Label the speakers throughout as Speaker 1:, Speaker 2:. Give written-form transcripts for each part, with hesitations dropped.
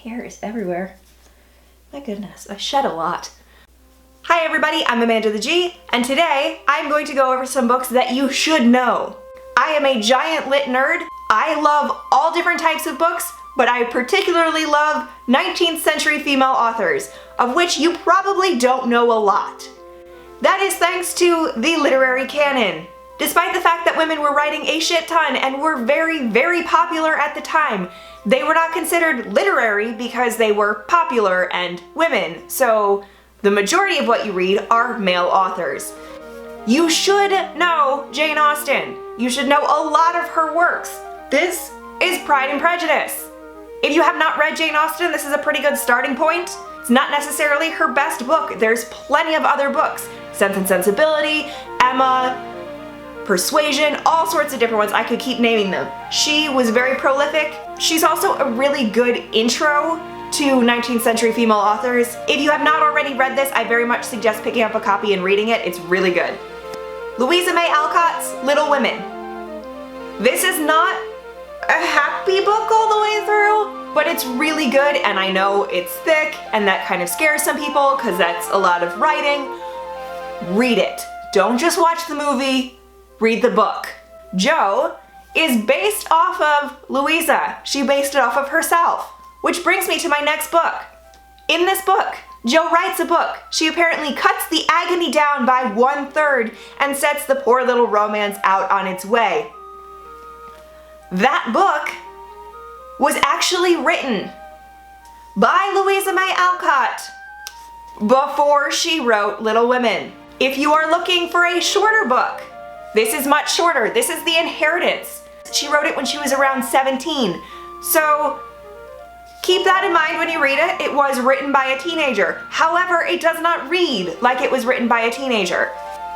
Speaker 1: Hair is everywhere. My goodness, I shed a lot. Hi everybody, I'm amandatheg, and today I'm going to go over some books that you should know. I am a giant lit nerd. I love all different types of books, but I particularly love 19th century female authors, of which you probably don't know a lot. That is thanks to the literary canon. Despite the fact that women were writing a shit ton and were very, very popular at the time, they were not considered literary because they were popular and women, so the majority of what you read are male authors. You should know Jane Austen. You should know a lot of her works. This is Pride and Prejudice. If you have not read Jane Austen, this is a pretty good starting point. It's not necessarily her best book. There's plenty of other books. Sense and Sensibility, Emma, Persuasion, all sorts of different ones. I could keep naming them. She was very prolific. She's also a really good intro to 19th century female authors. If you have not already read this, I very much suggest picking up a copy and reading it. It's really good. Louisa May Alcott's Little Women. This is not a happy book all the way through, but it's really good, and I know it's thick and that kind of scares some people because that's a lot of writing. Read it. Don't just watch the movie, read the book. Jo is based off of Louisa. She based it off of herself. Which brings me to my next book. In this book, Jo writes a book. She apparently cuts the agony down by 1/3 and sets the poor little romance out on its way. That book was actually written by Louisa May Alcott before she wrote Little Women. If you are looking for a shorter book, this is much shorter. This is The Inheritance. She wrote it when she was around 17. So keep that in mind when you read it. It was written by a teenager. However, it does not read like it was written by a teenager.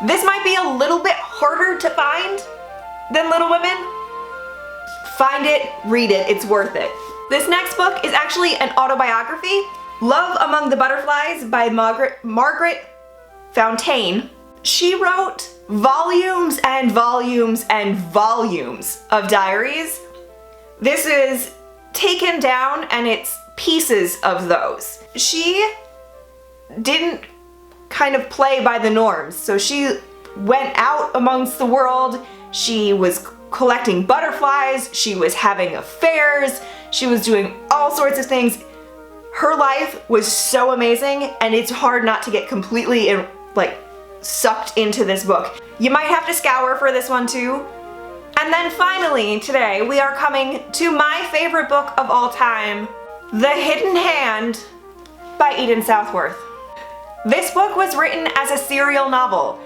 Speaker 1: This might be a little bit harder to find than Little Women. Find it, read it, it's worth it. This next book is actually an autobiography, Love Among the Butterflies by Margaret Fountain. She wrote volumes and volumes and volumes of diaries. This is taken down and it's pieces of those. She didn't kind of play by the norms, so she went out amongst the world. She was collecting butterflies, she was having affairs, she was doing all sorts of things. Her life was so amazing, and it's hard not to get completely sucked into this book. You might have to scour for this one too. And then finally, today, we are coming to my favorite book of all time, The Hidden Hand by Eden Southworth. This book was written as a serial novel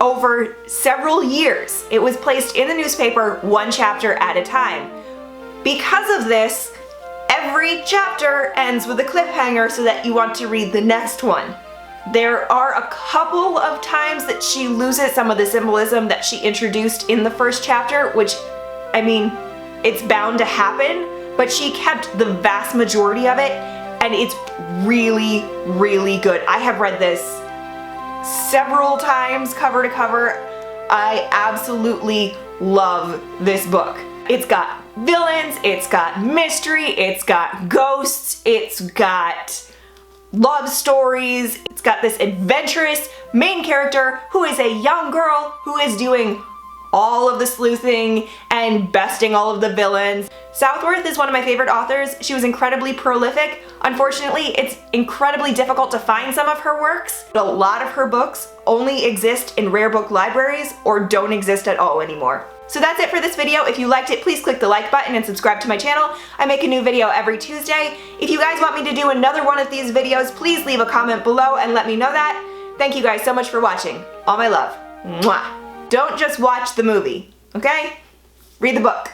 Speaker 1: over several years. It was placed in the newspaper one chapter at a time. Because of this, every chapter ends with a cliffhanger so that you want to read the next one. There are a couple of times that she loses some of the symbolism that she introduced in the first chapter, which, I mean, it's bound to happen, but she kept the vast majority of it, and it's really, really good. I have read this several times, cover to cover. I absolutely love this book. It's got villains, it's got mystery, it's got ghosts, it's got love stories. It's got this adventurous main character who is a young girl who is doing all of the sleuthing and besting all of the villains. Southworth is one of my favorite authors. She was incredibly prolific. Unfortunately, it's incredibly difficult to find some of her works. A lot of her books only exist in rare book libraries or don't exist at all anymore. So that's it for this video. If you liked it, please click the like button and subscribe to my channel. I make a new video every Tuesday. If you guys want me to do another one of these videos, please leave a comment below and let me know that. Thank you guys so much for watching. All my love. Mwah. Don't just watch the movie, okay? Read the book.